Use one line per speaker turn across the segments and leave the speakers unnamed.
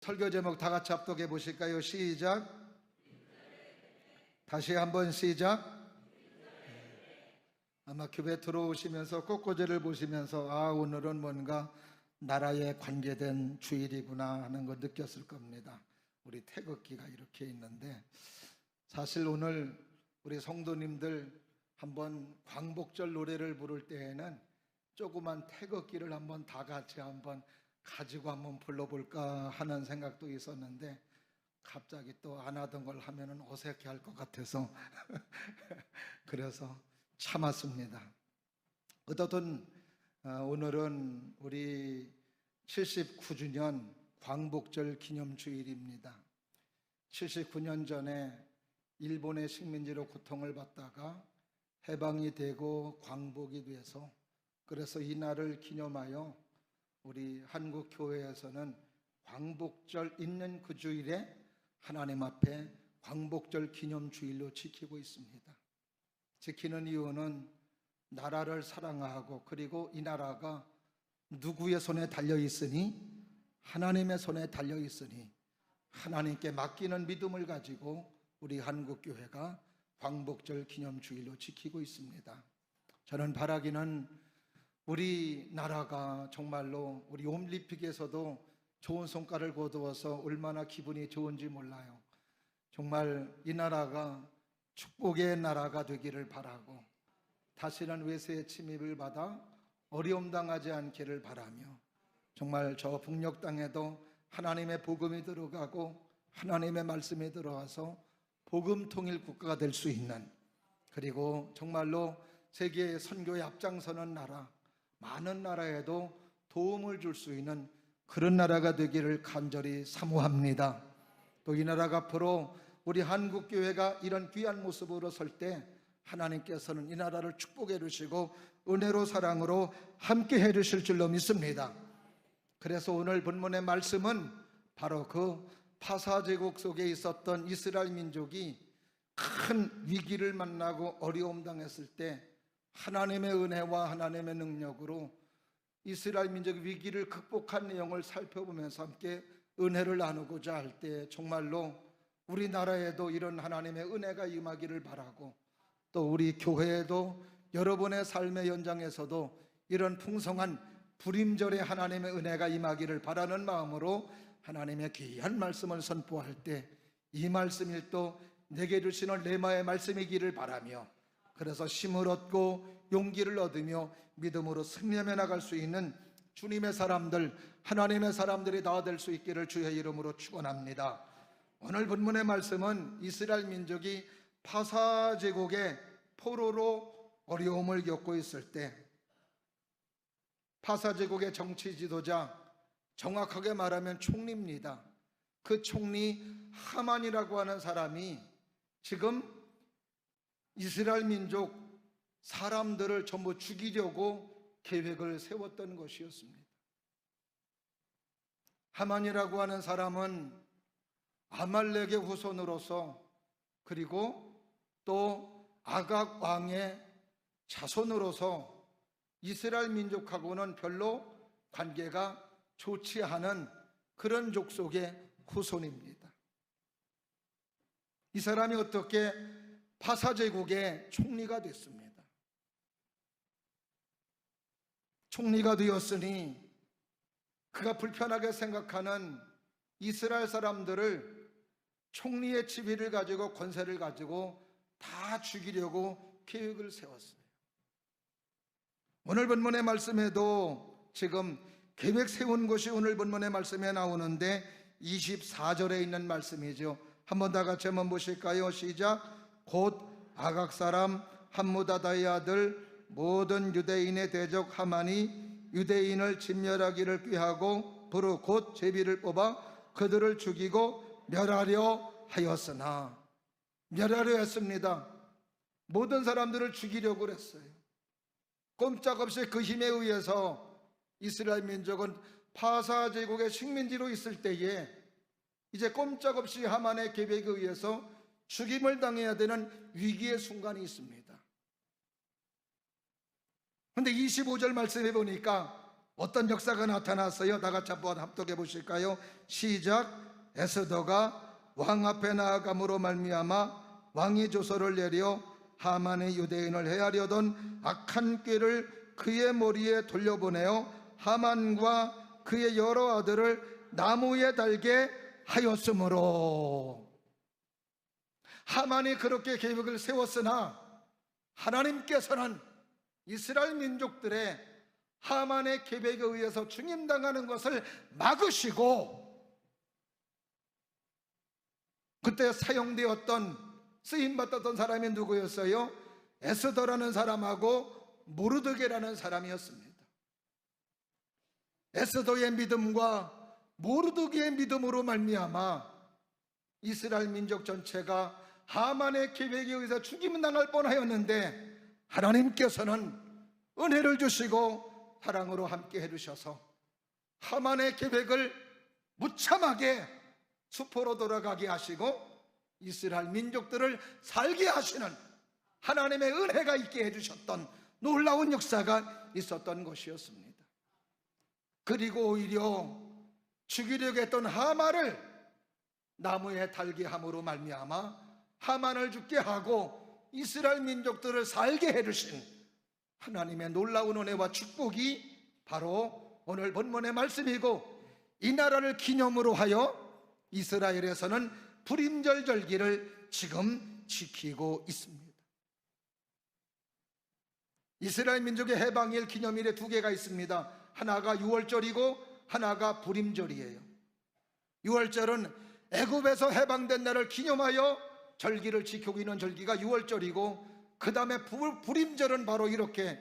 설교 제목 다 같이 합독해 보실까요? 시작. 다시 한번 시작. 아마 교회 들어오시면서 꽃꽂이를 보시면서 오늘은 뭔가 나라에 관계된 주일이구나 하는 거 느꼈을 겁니다. 우리 태극기가 이렇게 있는데, 사실 오늘 우리 성도님들 한번 광복절 노래를 부를 때에는 조그만 태극기를 한번 다 같이 한번 가지고 한번 불러볼까 하는 생각도 있었는데, 갑자기 또 안 하던 걸 하면은 어색해 할 것 같아서 그래서 참았습니다. 어떻든 오늘은 우리 79주년 광복절 기념주일입니다. 79년 전에 일본의 식민지로 고통을 받다가 해방이 되고 광복이 돼서, 그래서 이 날을 기념하여 우리 한국교회에서는 광복절 있는 그 주일에 하나님 앞에 광복절 기념주일로 지키고 있습니다. 지키는 이유는 나라를 사랑하고, 그리고 이 나라가 누구의 손에 달려 있으니? 하나님의 손에 달려 있으니 하나님께 맡기는 믿음을 가지고 우리 한국교회가 광복절 기념주일로 지키고 있습니다. 저는 바라기는 우리나라가 정말로 우리 올림픽에서도 좋은 성과를 거두어서 얼마나 기분이 좋은지 몰라요. 정말 이 나라가 축복의 나라가 되기를 바라고, 다시는 외세의 침입을 받아 어려움 당하지 않기를 바라며, 정말 저 북녘 땅에도 하나님의 복음이 들어가고 하나님의 말씀이 들어와서 복음 통일 국가가 될 수 있는, 그리고 정말로 세계 선교에 앞장서는 나라, 많은 나라에도 도움을 줄 수 있는 그런 나라가 되기를 간절히 사모합니다. 또 이 나라가 앞으로 우리 한국교회가 이런 귀한 모습으로 설 때 하나님께서는 이 나라를 축복해 주시고 은혜로 사랑으로 함께 해 주실 줄로 믿습니다. 그래서 오늘 본문의 말씀은 바로 그 파사제국 속에 있었던 이스라엘 민족이 큰 위기를 만나고 어려움 당했을 때 하나님의 은혜와 하나님의 능력으로 이스라엘 민족의 위기를 극복한 내용을 살펴보면서 함께 은혜를 나누고자 할 때, 정말로 우리나라에도 이런 하나님의 은혜가 임하기를 바라고, 또 우리 교회에도 여러분의 삶의 현장에서도 이런 풍성한 불임절의 하나님의 은혜가 임하기를 바라는 마음으로 하나님의 귀한 말씀을 선포할 때, 이 말씀이 또 내게 주시는 레마의 말씀이기를 바라며, 그래서 힘을 얻고 용기를 얻으며 믿음으로 승리하며 나갈 수 있는 주님의 사람들, 하나님의 사람들이 다 될 수 있기를 주의 이름으로 축원합니다. 오늘 본문의 말씀은 이스라엘 민족이 파사 제국의 포로로 어려움을 겪고 있을 때, 파사 제국의 정치 지도자, 정확하게 말하면 총리입니다. 그 총리 하만이라고 하는 사람이 지금 이스라엘 민족 사람들을 전부 죽이려고 계획을 세웠던 것이었습니다. 하만이라고 하는 사람은 아말렉의 후손으로서, 그리고 또 아각 왕의 자손으로서 이스라엘 민족하고는 별로 관계가 좋지 않은 그런 족속의 후손입니다. 이 사람이 어떻게 파사제국의 총리가 됐습니다. 총리가 되었으니 그가 불편하게 생각하는 이스라엘 사람들을 총리의 지위를 가지고 권세를 가지고 다 죽이려고 계획을 세웠어요. 오늘 본문의 말씀에도 지금 계획 세운 것이 오늘 본문의 말씀에 나오는데 24절에 있는 말씀이죠. 한번 다 같이 한번 보실까요? 시작. 곧 아각 사람 함무다다의 아들 모든 유대인의 대적 하만이 유대인을 진멸하기를 꾀하고 부르 곧 제비를 뽑아 그들을 죽이고 멸하려 하였으나, 멸하려 했습니다. 모든 사람들을 죽이려고 했어요. 꼼짝없이 그 힘에 의해서 이스라엘 민족은 파사 제국의 식민지로 있을 때에 이제 꼼짝없이 하만의 계획에 의해서 죽임을 당해야 되는 위기의 순간이 있습니다. 그런데 25절 말씀해 보니까 어떤 역사가 나타났어요? 다 같이 한번 합독해 보실까요? 시작. 에스더가 왕 앞에 나아감으로 말미암아 왕이 조서를 내려 하만의 유대인을 해하려던 악한 꾀를 그의 머리에 돌려보내어 하만과 그의 여러 아들을 나무에 달게 하였으므로. 하만이 그렇게 계획을 세웠으나 하나님께서는 이스라엘 민족들의 하만의 계획에 의해서 죽임당하는 것을 막으시고, 그때 사용되었던 쓰임받았던 사람이 누구였어요? 에스더라는 사람하고 모르드게라는 사람이었습니다. 에스더의 믿음과 모르드게의 믿음으로 말미암아 이스라엘 민족 전체가 하만의 계획에 의해서 죽임당할 뻔하였는데 하나님께서는 은혜를 주시고 사랑으로 함께 해주셔서 하만의 계획을 무참하게 수포로 돌아가게 하시고 이스라엘 민족들을 살게 하시는 하나님의 은혜가 있게 해주셨던 놀라운 역사가 있었던 것이었습니다. 그리고 오히려 죽이려고 했던 하만을 나무에 달게 함으로 말미암아 하만을 죽게 하고 이스라엘 민족들을 살게 해주신 하나님의 놀라운 은혜와 축복이 바로 오늘 본문의 말씀이고, 이 나라를 기념으로 하여 이스라엘에서는 불임절 절기를 지금 지키고 있습니다. 이스라엘 민족의 해방일 기념일에 두 개가 있습니다. 하나가 유월절이고 하나가 불임절이에요. 유월절은 애굽에서 해방된 날을 기념하여 절기를 지키고 있는 절기가 유월절이고, 그 다음에 불임절은 바로 이렇게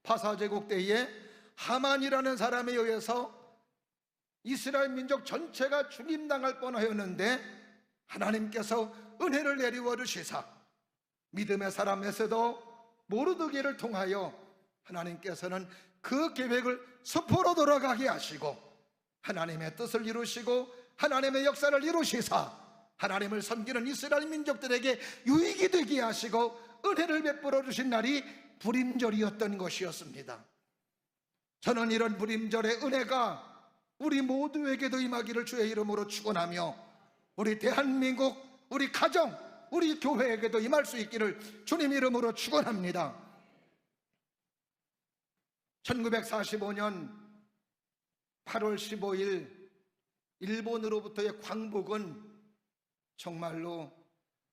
파사제국 때에 하만이라는 사람에 의해서 이스라엘 민족 전체가 죽임당할 뻔하였는데 하나님께서 은혜를 내리워 주시사 믿음의 사람 에스더 모르드게를 통하여 하나님께서는 그 계획을 수포로 돌아가게 하시고 하나님의 뜻을 이루시고 하나님의 역사를 이루시사 하나님을 섬기는 이스라엘 민족들에게 유익이 되게 하시고 은혜를 베풀어 주신 날이 불임절이었던 것이었습니다. 저는 이런 불임절의 은혜가 우리 모두에게도 임하기를 주의 이름으로 축원하며 우리 대한민국, 우리 가정, 우리 교회에게도 임할 수 있기를 주님 이름으로 축원합니다. 1945년 8월 15일 일본으로부터의 광복은 정말로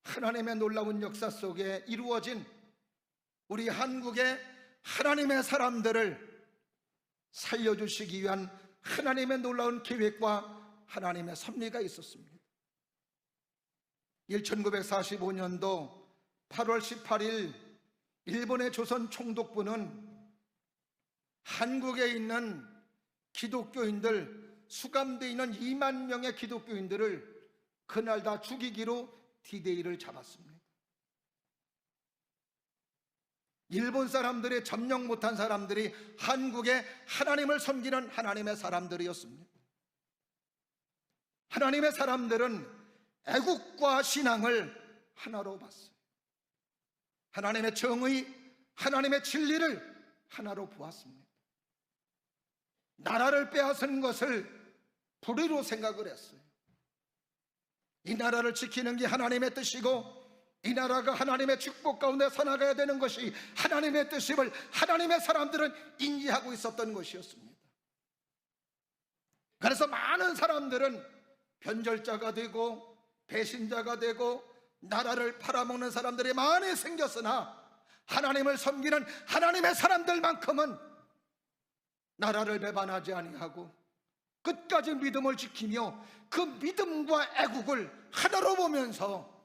하나님의 놀라운 역사 속에 이루어진 우리 한국의 하나님의 사람들을 살려주시기 위한 하나님의 놀라운 계획과 하나님의 섭리가 있었습니다. 1945년도 8월 18일 일본의 조선 총독부는 한국에 있는 기독교인들, 수감되어 있는 2만 명의 기독교인들을 그날 다 죽이기로 디데이를 잡았습니다. 일본 사람들이 점령 못한 사람들이 한국의 하나님을 섬기는 하나님의 사람들이었습니다. 하나님의 사람들은 애국과 신앙을 하나로 봤어요. 하나님의 정의, 하나님의 진리를 하나로 보았습니다. 나라를 빼앗은 것을 불의로 생각을 했어요. 이 나라를 지키는 게 하나님의 뜻이고 이 나라가 하나님의 축복 가운데 서나가야 되는 것이 하나님의 뜻임을 하나님의 사람들은 인지하고 있었던 것이었습니다. 그래서 많은 사람들은 변절자가 되고 배신자가 되고 나라를 팔아먹는 사람들이 많이 생겼으나 하나님을 섬기는 하나님의 사람들만큼은 나라를 배반하지 아니하고 끝까지 믿음을 지키며 그 믿음과 애국을 하나로 보면서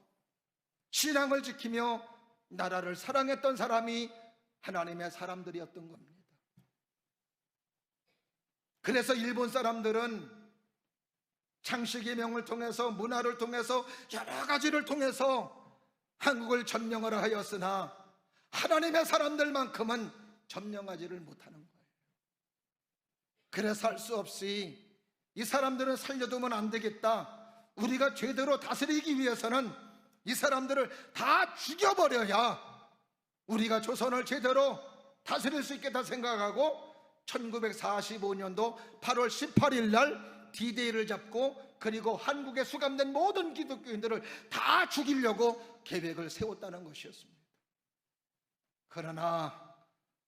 신앙을 지키며 나라를 사랑했던 사람이 하나님의 사람들이었던 겁니다. 그래서 일본 사람들은 창식의 명을 통해서 문화를 통해서 여러 가지를 통해서 한국을 점령하라 하였으나 하나님의 사람들만큼은 점령하지를 못하는 거예요. 그래서 할 수 없이 이 사람들은 살려두면 안 되겠다, 우리가 제대로 다스리기 위해서는 이 사람들을 다 죽여버려야 우리가 조선을 제대로 다스릴 수 있겠다 생각하고 1945년도 8월 18일 날 D-Day를 잡고 그리고 한국에 수감된 모든 기독교인들을 다 죽이려고 계획을 세웠다는 것이었습니다. 그러나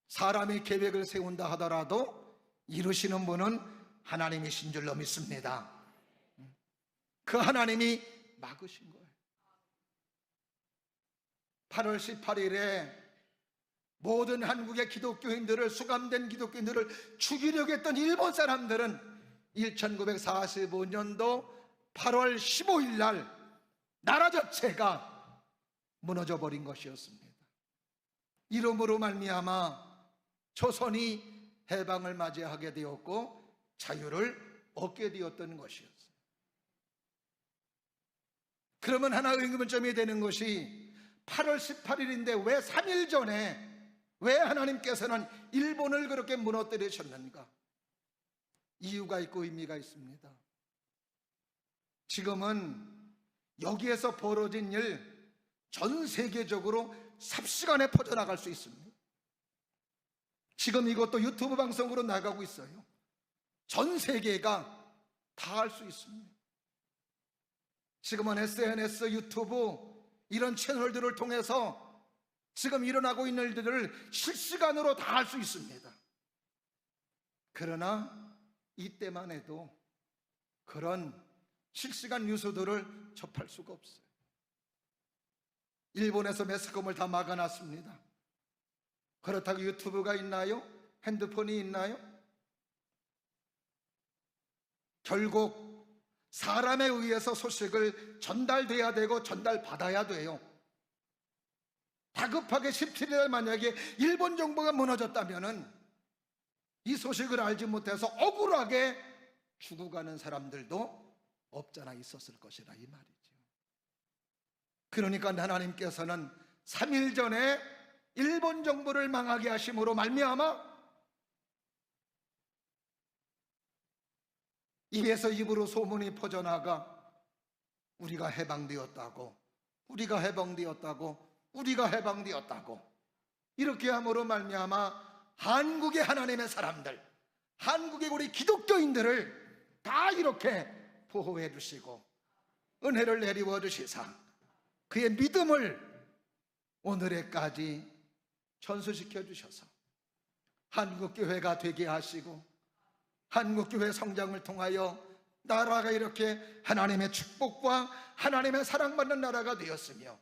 사람이 계획을 세운다 하더라도 이루시는 분은 하나님이신 줄로 믿습니다. 그 하나님이 막으신 거예요. 8월 18일에 모든 한국의 기독교인들을, 수감된 기독교인들을 죽이려고 했던 일본 사람들은 1945년도 8월 15일 날 나라 자체가 무너져 버린 것이었습니다. 이름으로 말미암아 조선이 해방을 맞이하게 되었고 자유를 얻게 되었던 것이었어요. 그러면 하나 의문점이 되는 것이 8월 18일인데 왜 3일 전에 왜 하나님께서는 일본을 그렇게 무너뜨리셨는가? 이유가 있고 의미가 있습니다. 지금은 여기에서 벌어진 일 전 세계적으로 삽시간에 퍼져나갈 수 있습니다. 지금 이것도 유튜브 방송으로 나가고 있어요. 전 세계가 다 알 수 있습니다. 지금은 SNS, 유튜브 이런 채널들을 통해서 지금 일어나고 있는 일들을 실시간으로 다 알 수 있습니다. 그러나 이때만 해도 그런 실시간 뉴스들을 접할 수가 없어요. 일본에서 매스컴을 다 막아놨습니다. 그렇다고 유튜브가 있나요? 핸드폰이 있나요? 결국 사람에 의해서 소식을 전달돼야 되고 전달받아야 돼요. 다급하게 17일에 만약에 일본 정부가 무너졌다면 이 소식을 알지 못해서 억울하게 죽어가는 사람들도 없잖아 있었을 것이라 이 말이죠. 그러니까 하나님께서는 3일 전에 일본 정부를 망하게 하심으로 말미암아 입에서 입으로 소문이 퍼져나가 우리가 해방되었다고, 우리가 해방되었다고, 우리가 해방되었다고 이렇게 함으로 말미암아 한국의 하나님의 사람들, 한국의 우리 기독교인들을 다 이렇게 보호해 주시고 은혜를 내리워 주시사 그의 믿음을 오늘에까지 전수시켜 주셔서 한국교회가 되게 하시고 한국교회 성장을 통하여 나라가 이렇게 하나님의 축복과 하나님의 사랑받는 나라가 되었으며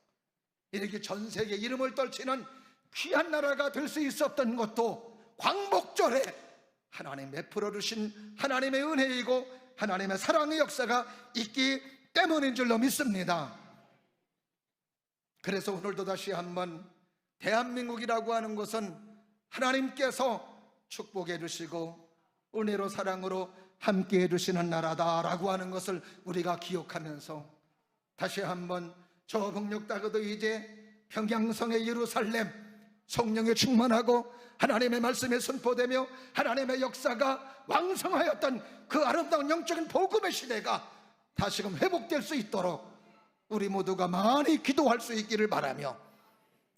이렇게 전 세계 이름을 떨치는 귀한 나라가 될 수 있었던 것도 광복절에 하나님 베풀어 주신 하나님의 은혜이고 하나님의 사랑의 역사가 있기 때문인 줄로 믿습니다. 그래서 오늘도 다시 한번 대한민국이라고 하는 것은 하나님께서 축복해 주시고 은혜로 사랑으로 함께 해주시는 나라다라고 하는 것을 우리가 기억하면서 다시 한번 저 북녘 땅에도 이제 평양성의 예루살렘 성령에 충만하고 하나님의 말씀에 선포되며 하나님의 역사가 왕성하였던 그 아름다운 영적인 복음의 시대가 다시금 회복될 수 있도록 우리 모두가 많이 기도할 수 있기를 바라며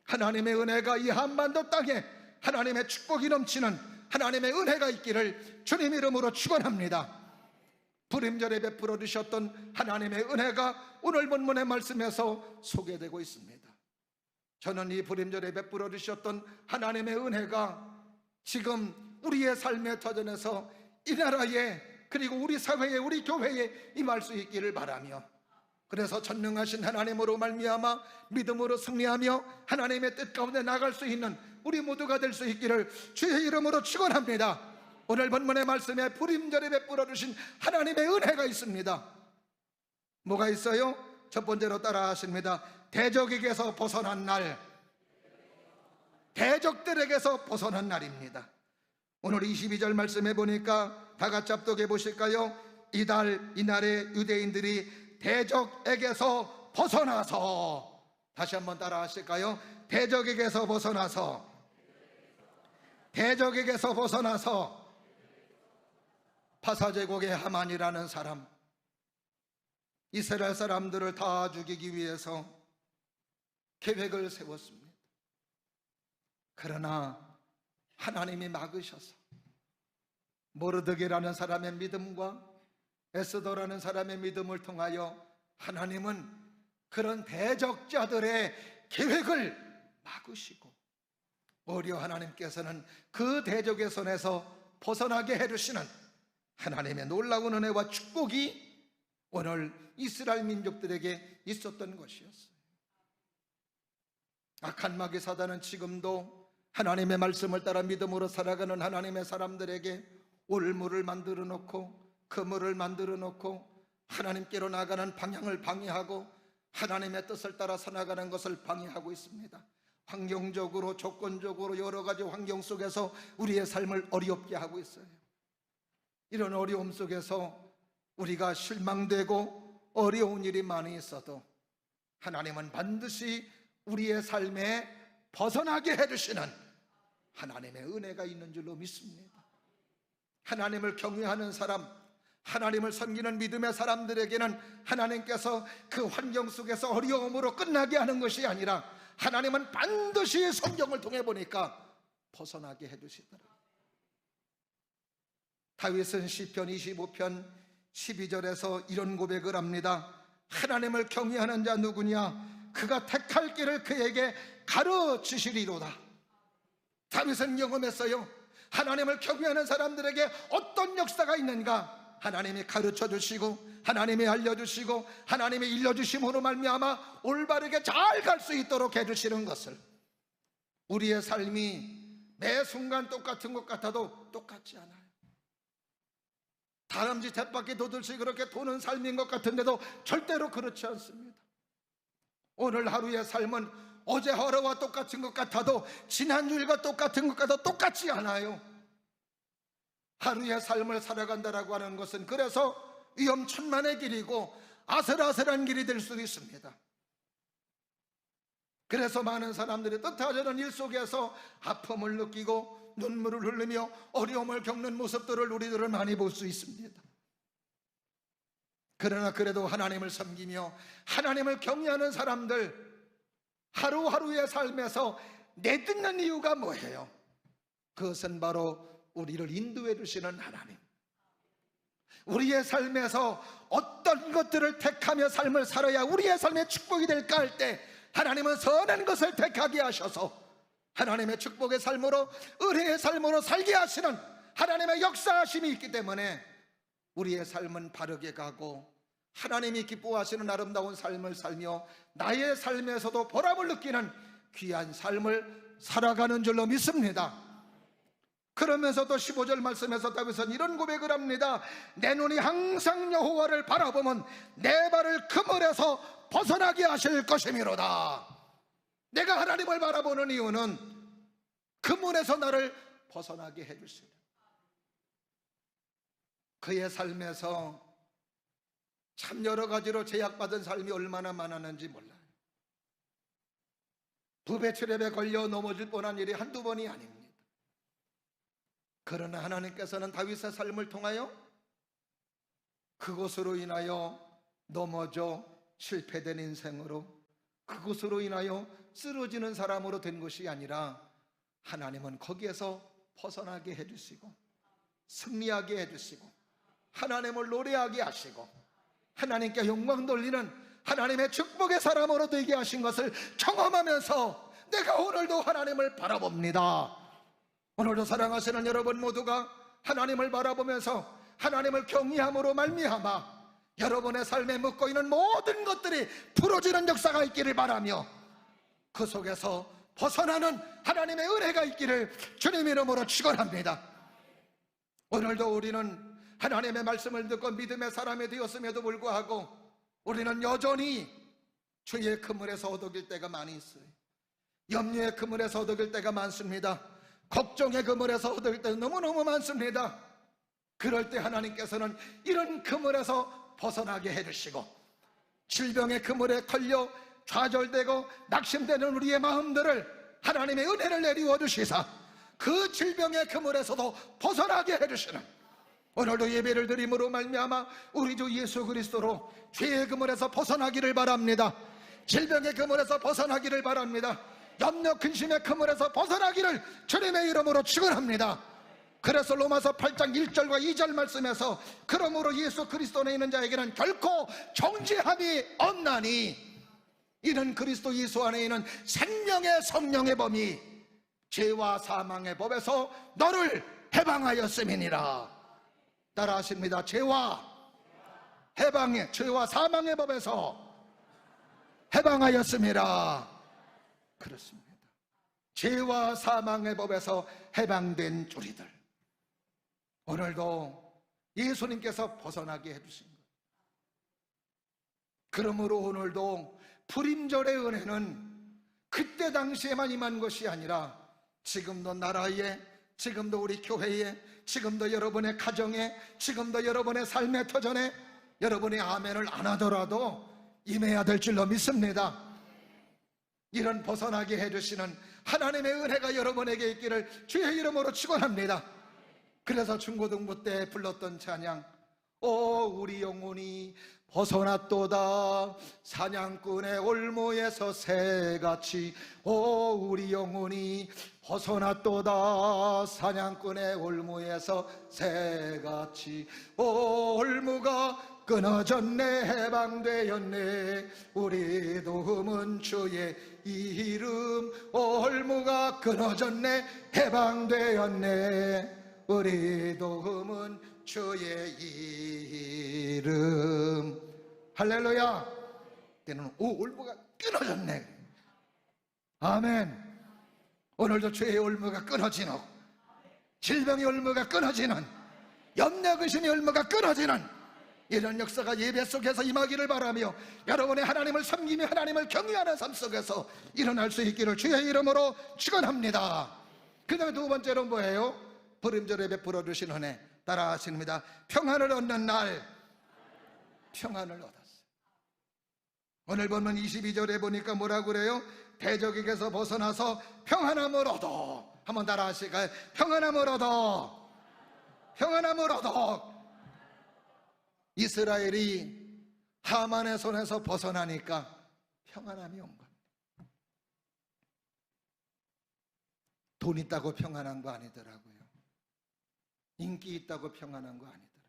하나님의 은혜가 이 한반도 땅에 하나님의 축복이 넘치는 하나님의 은혜가 있기를 주님 이름으로 축원합니다. 불임절에 베풀어 주셨던 하나님의 은혜가 오늘 본문의 말씀에서 소개되고 있습니다. 저는 이 불임절에 베풀어 주셨던 하나님의 은혜가 지금 우리의 삶의 터전에서 이 나라에 그리고 우리 사회에 우리 교회에 임할 수 있기를 바라며 그래서 전능하신 하나님으로 말미암아 믿음으로 승리하며 하나님의 뜻 가운데 나갈 수 있는 우리 모두가 될 수 있기를 주의 이름으로 축원합니다. 오늘 본문의 말씀에 불임절에 베풀어 주신 하나님의 은혜가 있습니다. 뭐가 있어요? 첫 번째로 따라 하십니다. 대적에게서 벗어난 날, 대적들에게서 벗어난 날입니다. 오늘 22절 말씀해 보니까 다 같이 합독해 보실까요? 이날에 유대인들이 대적에게서 벗어나서, 다시 한번 따라 하실까요? 대적에게서 벗어나서, 대적에게서 벗어나서 파사제국의 하만이라는 사람, 이스라엘 사람들을 다 죽이기 위해서 계획을 세웠습니다. 그러나 하나님이 막으셔서 모르드게라는 사람의 믿음과 에스더라는 사람의 믿음을 통하여 하나님은 그런 대적자들의 계획을 막으시고 오히려 하나님께서는 그 대적의 손에서 벗어나게 해주시는 하나님의 놀라운 은혜와 축복이 오늘 이스라엘 민족들에게 있었던 것이었어요. 악한 마귀 사단은 지금도 하나님의 말씀을 따라 믿음으로 살아가는 하나님의 사람들에게 올무를 만들어 놓고 그물을 만들어 놓고 하나님께로 나가는 방향을 방해하고 하나님의 뜻을 따라 살아가는 것을 방해하고 있습니다. 환경적으로 조건적으로 여러 가지 환경 속에서 우리의 삶을 어렵게 하고 있어요. 이런 어려움 속에서 우리가 실망되고 어려운 일이 많이 있어도 하나님은 반드시 우리의 삶에 벗어나게 해주시는 하나님의 은혜가 있는 줄로 믿습니다. 하나님을 경외하는 사람, 하나님을 섬기는 믿음의 사람들에게는 하나님께서 그 환경 속에서 어려움으로 끝나게 하는 것이 아니라 하나님은 반드시 성경을 통해 보니까 벗어나게 해주시더라. 다윗은 시편 25편 12절에서 이런 고백을 합니다. 하나님을 경외하는 자 누구냐? 그가 택할 길을 그에게 가르치시리로다. 다윗은 경험했어요. 하나님을 경외하는 사람들에게 어떤 역사가 있는가 하나님이 가르쳐 주시고 하나님이 알려주시고 하나님이 일러주심으로 말미암아 올바르게 잘 갈 수 있도록 해주시는 것을, 우리의 삶이 매 순간 똑같은 것 같아도 똑같지 않아요. 다람쥐 쳇바퀴 도듯이 그렇게 도는 삶인 것 같은데도 절대로 그렇지 않습니다. 오늘 하루의 삶은 어제 하루와 똑같은 것 같아도 지난주일과 똑같은 것 같아도 똑같지 않아요. 하루의 삶을 살아간다라고 하는 것은 그래서 위험천만의 길이고 아슬아슬한 길이 될 수도 있습니다. 그래서 많은 사람들이 뜻하지 않은 일 속에서 아픔을 느끼고 눈물을 흘리며 어려움을 겪는 모습들을 우리들은 많이 볼 수 있습니다. 그러나 그래도 하나님을 섬기며 하나님을 경외하는 사람들, 하루하루의 삶에서 내딛는 이유가 뭐예요? 그것은 바로 우리를 인도해 주시는 하나님, 우리의 삶에서 어떤 것들을 택하며 삶을 살아야 우리의 삶의 축복이 될까 할 때 하나님은 선한 것을 택하게 하셔서 하나님의 축복의 삶으로, 은혜의 삶으로 살게 하시는 하나님의 역사하심이 있기 때문에 우리의 삶은 바르게 가고 하나님이 기뻐하시는 아름다운 삶을 살며 나의 삶에서도 보람을 느끼는 귀한 삶을 살아가는 줄로 믿습니다. 그러면서도 15절 말씀에서 다윗은 이런 고백을 합니다. 내 눈이 항상 여호와를 바라보면 내 발을 그물에서 벗어나게 하실 것이미로다. 내가 하나님을 바라보는 이유는 그물에서 나를 벗어나게 해주시는, 그의 삶에서 참 여러 가지로 제약받은 삶이 얼마나 많았는지 몰라요. 부배출랩에 걸려 넘어질 뻔한 일이 한두 번이 아닙니다. 그러나 하나님께서는 다윗의 삶을 통하여 그것으로 인하여 넘어져 실패된 인생으로, 그것으로 인하여 쓰러지는 사람으로 된 것이 아니라 하나님은 거기에서 벗어나게 해주시고 승리하게 해주시고 하나님을 노래하게 하시고 하나님께 영광 돌리는 하나님의 축복의 사람으로 되게 하신 것을 경험하면서 내가 오늘도 하나님을 바라봅니다. 오늘도 사랑하시는 여러분 모두가 하나님을 바라보면서 하나님을 경외함으로 말미암아 여러분의 삶에 묻고 있는 모든 것들이 풀어지는 역사가 있기를 바라며 그 속에서 벗어나는 하나님의 은혜가 있기를 주님 이름으로 축원합니다. 오늘도 우리는 하나님의 말씀을 듣고 믿음의 사람이 되었음에도 불구하고 우리는 여전히 주의 그물에서 어덕일 때가 많이 있어요. 염려의 그물에서 어덕일 때가 많습니다. 걱정의 그물에서 어덕일 때가 너무너무 많습니다. 그럴 때 하나님께서는 이런 그물에서 벗어나게 해주시고 질병의 그물에 걸려 좌절되고 낙심되는 우리의 마음들을 하나님의 은혜를 내리워 주시사 그 질병의 그물에서도 벗어나게 해주시는, 오늘도 예배를 드림으로 말미암아 우리 주 예수 그리스도로 죄의 그물에서 벗어나기를 바랍니다. 질병의 그물에서 벗어나기를 바랍니다. 염려 근심의 그물에서 벗어나기를 주님의 이름으로 축원합니다. 그래서 로마서 8장 1절과 2절 말씀에서 그러므로 예수 그리스도 안에 있는 자에게는 결코 정죄함이 없나니 이는 그리스도 예수 안에 있는 생명의 성령의 범이 죄와 사망의 법에서 너를 해방하였음이니라. 따라하십니다. 죄와 사망의 법에서 해방하였음이라. 그렇습니다. 죄와 사망의 법에서 해방된 우리들, 오늘도 예수님께서 벗어나게 해주신 것. 그러므로 오늘도 불임절의 은혜는 그때 당시에만 임한 것이 아니라 지금도 나라에, 지금도 우리 교회에, 지금도 여러분의 가정에, 지금도 여러분의 삶의 터전에 여러분이 아멘을 안 하더라도 임해야 될 줄로 믿습니다. 이런 벗어나게 해주시는 하나님의 은혜가 여러분에게 있기를 주의 이름으로 축원합니다. 그래서 중고등부 때 불렀던 찬양, 오 우리 영혼이 벗어났도다 사냥꾼의 올무에서 새같이, 오 우리 영혼이 벗어났도다 사냥꾼의 올무에서 새같이, 오 올무가 끊어졌네 해방되었네 우리 도움은 주의 이름, 올무가 끊어졌네 해방되었네 우리 도움은 주의 이름. 할렐루야. 때는 오 올무가 끊어졌네. 아멘. 오늘도 주의 올무가 끊어지는, 질병의 올무가 끊어지는, 염려근심의 올무가 끊어지는 이런 역사가 예배 속에서 임하기를 바라며 여러분의 하나님을 섬기며 하나님을 경외하는 삶 속에서 일어날 수 있기를 주의 이름으로 축원합니다. 그 다음에 두 번째로 뭐예요? 불임절에 베풀어 주신 은혜. 따라하십니다. 평안을 얻는 날, 평안을 얻었어요. 오늘 보면 22절에 보니까 뭐라고 그래요? 대적에게서 벗어나서 평안함을 얻어. 한번 따라하실까요? 평안함을 얻어. 평안함을 얻어. 이스라엘이 하만의 손에서 벗어나니까 평안함이 온 겁니다. 돈 있다고 평안한 거 아니더라고요. 인기 있다고 평안한 거 아니더라고요.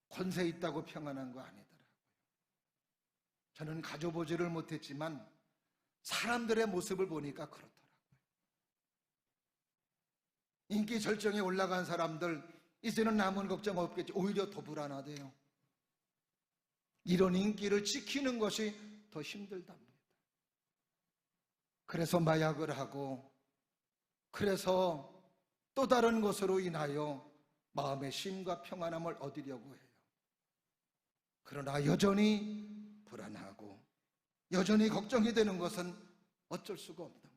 권세 있다고 평안한 거 아니더라고요. 저는 가져보지를 못했지만 사람들의 모습을 보니까 그렇더라고요. 인기 절정에 올라간 사람들 이제는 남은 걱정 없겠지. 오히려 더 불안하대요. 이런 인기를 지키는 것이 더 힘들답니다. 그래서 마약을 하고, 그래서 또 다른 것으로 인하여 마음의 쉼과 평안함을 얻으려고 해요. 그러나 여전히 불안하고 여전히 걱정이 되는 것은 어쩔 수가 없는 거죠.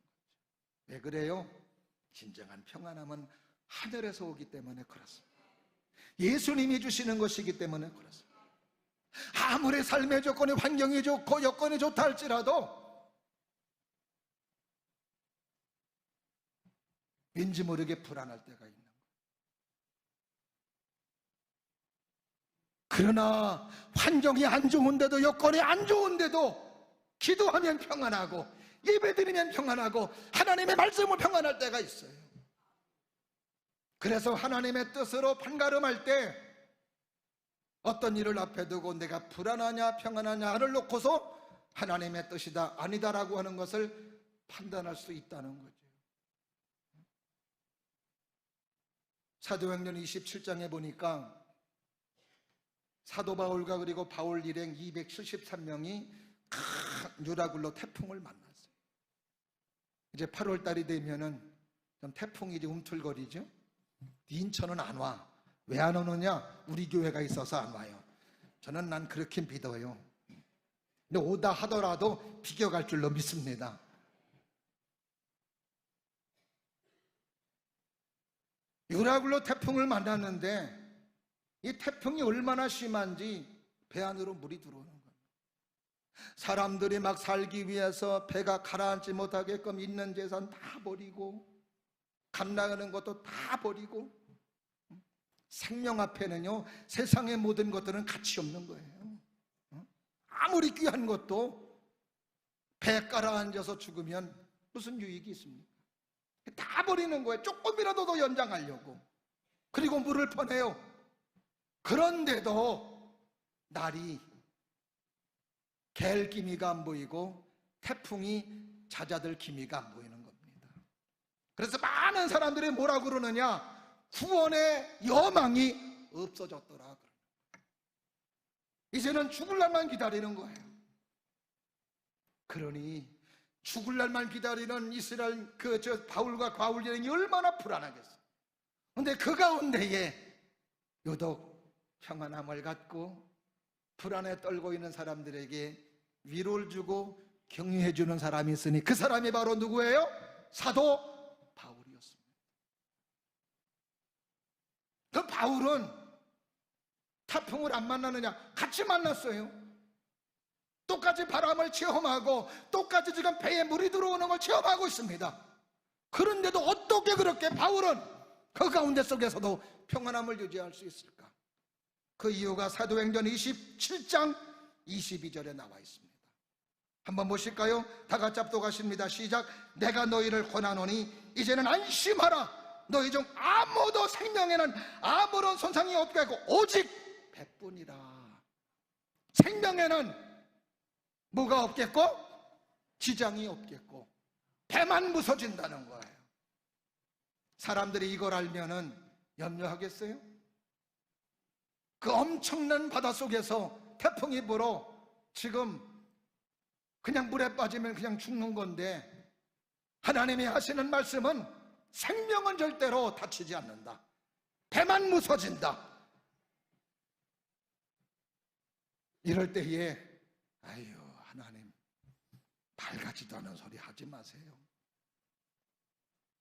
왜 그래요? 진정한 평안함은 하늘에서 오기 때문에 그렇습니다. 예수님이 주시는 것이기 때문에 그렇습니다. 아무리 삶의 조건이, 환경이 좋고 여건이 좋다 할지라도 왠지 모르게 불안할 때가 있는 거예요. 그러나 환경이 안 좋은데도, 여건이 안 좋은데도 기도하면 평안하고 예배드리면 평안하고 하나님의 말씀을 평안할 때가 있어요. 그래서 하나님의 뜻으로 판가름할 때 어떤 일을 앞에 두고 내가 불안하냐 평안하냐를 놓고서 하나님의 뜻이다 아니다라고 하는 것을 판단할 수 있다는 거죠. 사도행전 27장에 보니까 사도 바울과 그리고 바울 일행 273명이 큰 유라굴로 태풍을 만났어요. 이제 8월 달이 되면은 좀 태풍이 이제 움틀거리죠. 인천은 안 와. 왜 안 오느냐? 우리 교회가 있어서 안 와요. 난 그렇게 믿어요. 근데 오다 하더라도 비껴갈 줄로 믿습니다. 유라굴로 태풍을 만났는데 이 태풍이 얼마나 심한지 배 안으로 물이 들어오는 거예요. 사람들이 막 살기 위해서 배가 가라앉지 못하게끔 있는 재산 다 버리고 값 나가는 것도 다 버리고, 생명 앞에는요 세상의 모든 것들은 가치 없는 거예요. 아무리 귀한 것도 배 가라앉아서 죽으면 무슨 유익이 있습니까? 다 버리는 거예요. 조금이라도 더 연장하려고. 그리고 물을 퍼내요. 그런데도 날이 갤 기미가 안 보이고 태풍이 잦아들 기미가 안 보이는 겁니다. 그래서 많은 사람들이 뭐라 그러느냐? 구원의 여망이 없어졌더라. 이제는 죽을 날만 기다리는 거예요. 그러니 죽을 날만 기다리는 이스라엘 바울과 바울 여인이 얼마나 불안하겠어요. 그런데 그 가운데에 유독 평안함을 갖고 불안에 떨고 있는 사람들에게 위로를 주고 격려해 주는 사람이 있으니 그 사람이 바로 누구예요? 사도 바울이었습니다. 그 바울은 태풍을 안 만나느냐? 같이 만났어요. 똑같이 바람을 체험하고 똑같이 지금 배에 물이 들어오는 걸 체험하고 있습니다. 그런데도 어떻게 그렇게 바울은 그 가운데 속에서도 평안함을 유지할 수 있을까? 그 이유가 사도행전 27장 22절에 나와 있습니다. 한번 보실까요? 다 같이 합독하십니다. 시작. 내가 너희를 권하노니 이제는 안심하라. 너희 중 아무도 생명에는 아무런 손상이 없게 하고 오직 배뿐이라. 생명에는 뭐가 없겠고 지장이 없겠고 배만 부서진다는 거예요. 사람들이 이걸 알면은 염려하겠어요? 그 엄청난 바닷속에서 태풍이 불어 지금 그냥 물에 빠지면 그냥 죽는 건데, 하나님이 하시는 말씀은 생명은 절대로 다치지 않는다. 배만 부서진다. 이럴 때에 아유 하나님 밝아지도 않은 소리 하지 마세요.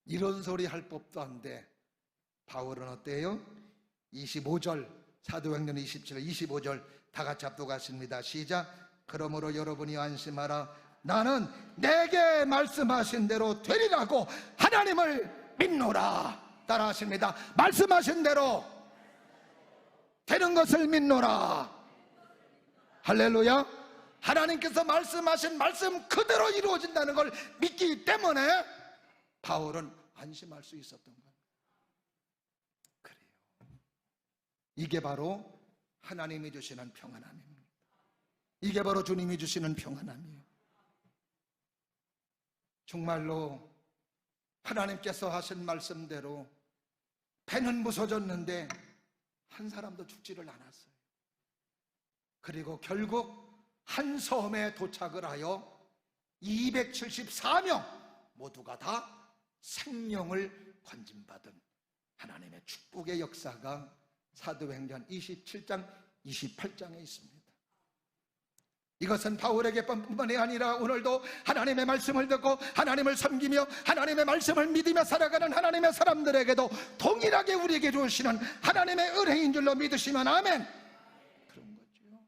이런 소리 할 법도 한데 바울은 어때요? 25절 사도행전 27, 25절 다 같이 합독하십니다. 시작. 그러므로 여러분이 안심하라. 나는 내게 말씀하신 대로 되리라고 하나님을 믿노라. 따라하십니다. 말씀하신 대로 되는 것을 믿노라. 할렐루야. 하나님께서 말씀하신 말씀 그대로 이루어진다는 걸 믿기 때문에 바울은 안심할 수 있었던 거예요. 그래요. 이게 바로 하나님이 주시는 평안함입니다. 이게 바로 주님이 주시는 평안함이에요. 정말로 하나님께서 하신 말씀대로 배는 부서졌는데 한 사람도 죽지를 않았어요. 그리고 결국 한 섬에 도착을 하여 274명 모두가 다 생명을 건진받은 하나님의 축복의 역사가 사도행전 27장 28장에 있습니다. 이것은 바울에게 뿐만이 아니라 오늘도 하나님의 말씀을 듣고 하나님을 섬기며 하나님의 말씀을 믿으며 살아가는 하나님의 사람들에게도 동일하게 우리에게 주시는 하나님의 은혜인 줄로 믿으시면 아멘. 그런 거죠.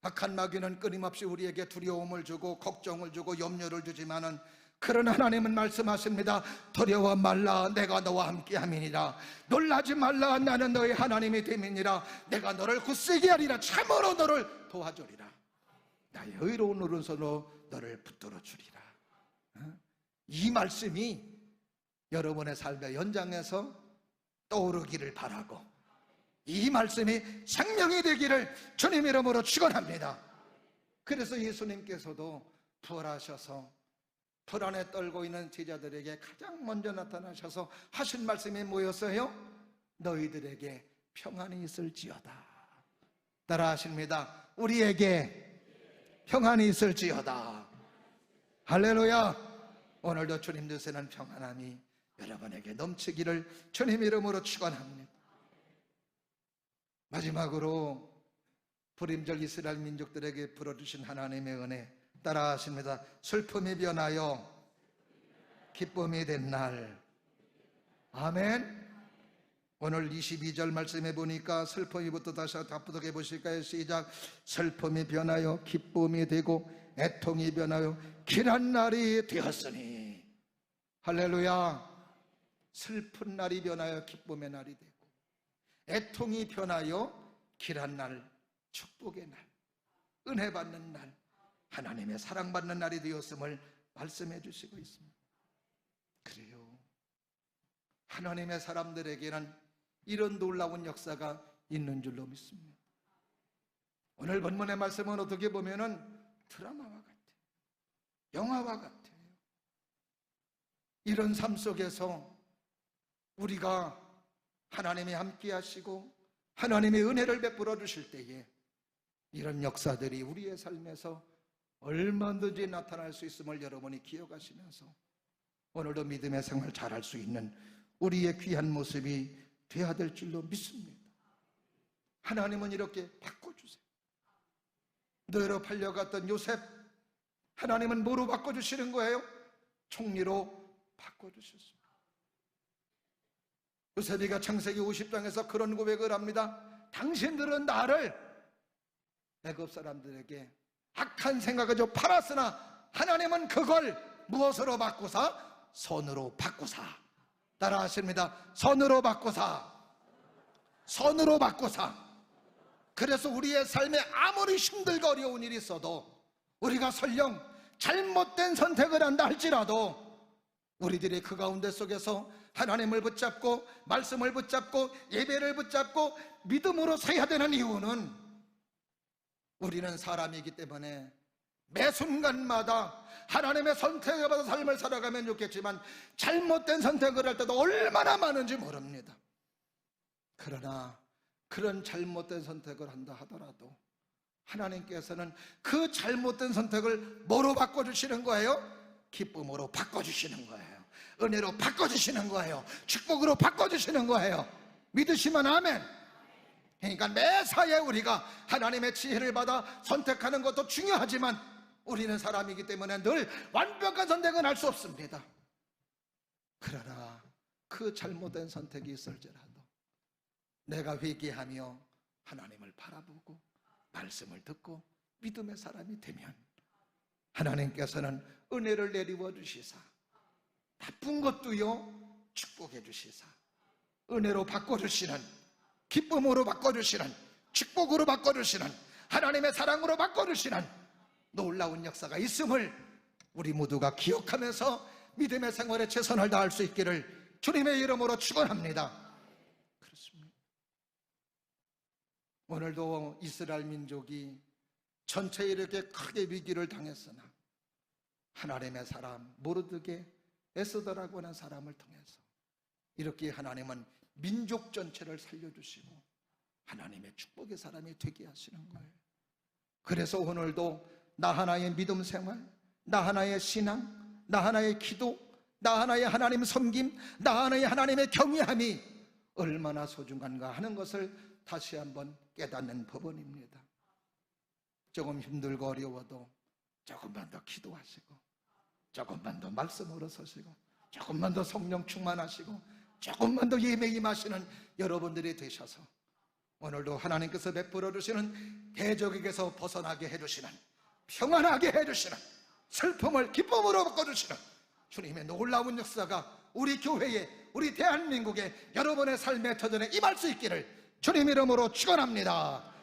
악한 마귀는 끊임없이 우리에게 두려움을 주고 걱정을 주고 염려를 주지만은 그런 하나님은 말씀하십니다. 두려워 말라. 내가 너와 함께함이니라. 놀라지 말라. 나는 너의 하나님이 됨이니라. 내가 너를 굳세게 하리라. 참으로 너를 도와주리라. 나의 의로운 오른손으로 너를 붙들어 주리라. 이 말씀이 여러분의 삶의 연장에서 떠오르기를 바라고, 이 말씀이 생명이 되기를 주님 이름으로 축원합니다. 그래서 예수님께서도 부활하셔서 불안에 떨고 있는 제자들에게 가장 먼저 나타나셔서 하신 말씀이 뭐였어요? 너희들에게 평안이 있을지어다. 따라 하십니다. 우리에게 평안이 있을지어다. 할렐루야. 오늘도 주님 주시는 평안함이 여러분에게 넘치기를 주님 이름으로 축원합니다. 마지막으로 불임절 이스라엘 민족들에게 불어주신 하나님의 은혜 따라 하십니다. 슬픔이 변하여 기쁨이 된 날. 아멘. 오늘 22절 말씀해 보니까 슬픔이부터 다시 답부덕해 보실까요? 시작. 슬픔이 변하여 기쁨이 되고 애통이 변하여 길한 날이 되었으니. 할렐루야. 슬픈 날이 변하여 기쁨의 날이 되고 애통이 변하여 길한 날, 축복의 날, 은혜 받는 날, 하나님의 사랑받는 날이 되었음을 말씀해 주시고 있습니다. 그래요. 하나님의 사람들에게는 이런 놀라운 역사가 있는 줄로 믿습니다. 오늘 본문의 말씀은 어떻게 보면은 드라마와 같아요. 영화와 같아요. 이런 삶 속에서 우리가 하나님이 함께 하시고 하나님의 은혜를 베풀어 주실 때에 이런 역사들이 우리의 삶에서 얼마든지 나타날 수 있음을 여러분이 기억하시면서 오늘도 믿음의 생활 잘할 수 있는 우리의 귀한 모습이 되어야 될 줄로 믿습니다. 하나님은 이렇게 바꿔주세요. 너희로 팔려갔던 요셉, 하나님은 뭐로 바꿔주시는 거예요? 총리로 바꿔주셨습니다. 요셉이가 창세기 50장에서 그런 고백을 합니다. 당신들은 나를 애굽 사람들에게 악한 생각을 팔았으나 하나님은 그걸 무엇으로 바꾸사? 선으로 바꾸사. 따라 하십니다. 선으로 바꾸사. 선으로 바꾸사. 그래서 우리의 삶에 아무리 힘들고 어려운 일이 있어도 우리가 설령 잘못된 선택을 한다 할지라도 우리들이 그 가운데 속에서 하나님을 붙잡고 말씀을 붙잡고 예배를 붙잡고 믿음으로 서야 되는 이유는 우리는 사람이기 때문에 매 순간마다 하나님의 선택을 받아 삶을 살아가면 좋겠지만 잘못된 선택을 할 때도 얼마나 많은지 모릅니다. 그러나 그런 잘못된 선택을 한다 하더라도 하나님께서는 그 잘못된 선택을 뭐로 바꿔주시는 거예요? 기쁨으로 바꿔주시는 거예요. 은혜로 바꿔주시는 거예요. 축복으로 바꿔주시는 거예요. 믿으시면 아멘. 그러니까 매사에 우리가 하나님의 지혜를 받아 선택하는 것도 중요하지만 우리는 사람이기 때문에 늘 완벽한 선택은 할 수 없습니다. 그러나 그 잘못된 선택이 있을지라도 내가 회개하며 하나님을 바라보고 말씀을 듣고 믿음의 사람이 되면 하나님께서는 은혜를 내리워 주시사 나쁜 것도요 축복해 주시사 은혜로 바꿔주시는, 기쁨으로 바꿔주시는, 축복으로 바꿔주시는, 하나님의 사랑으로 바꿔주시는 놀라운 역사가 있음을 우리 모두가 기억하면서 믿음의 생활에 최선을 다할 수 있기를 주님의 이름으로 축원합니다. 그렇습니다. 오늘도 이스라엘 민족이 전체에 이렇게 크게 위기를 당했으나 하나님의 사람 모르드게 에스더라고 하는 사람을 통해서 이렇게 하나님은 민족 전체를 살려주시고 하나님의 축복의 사람이 되게 하시는 거예요. 그래서 오늘도 나 하나의 믿음 생활, 나 하나의 신앙, 나 하나의 기도, 나 하나의 하나님 섬김, 나 하나의 하나님의 경외함이 얼마나 소중한가 하는 것을 다시 한번 깨닫는 법원입니다. 조금 힘들고 어려워도 조금만 더 기도하시고 조금만 더 말씀으로 서시고 조금만 더 성령 충만하시고 조금만 더 예배 임하시는 여러분들이 되셔서 오늘도 하나님께서 베풀어 주시는 대적에게서 벗어나게 해주시는, 평안하게 해주시는, 슬픔을 기쁨으로 바꿔주시는 주님의 놀라운 역사가 우리 교회에, 우리 대한민국에, 여러분의 삶의 터전에 임할 수 있기를 주님 이름으로 축원합니다.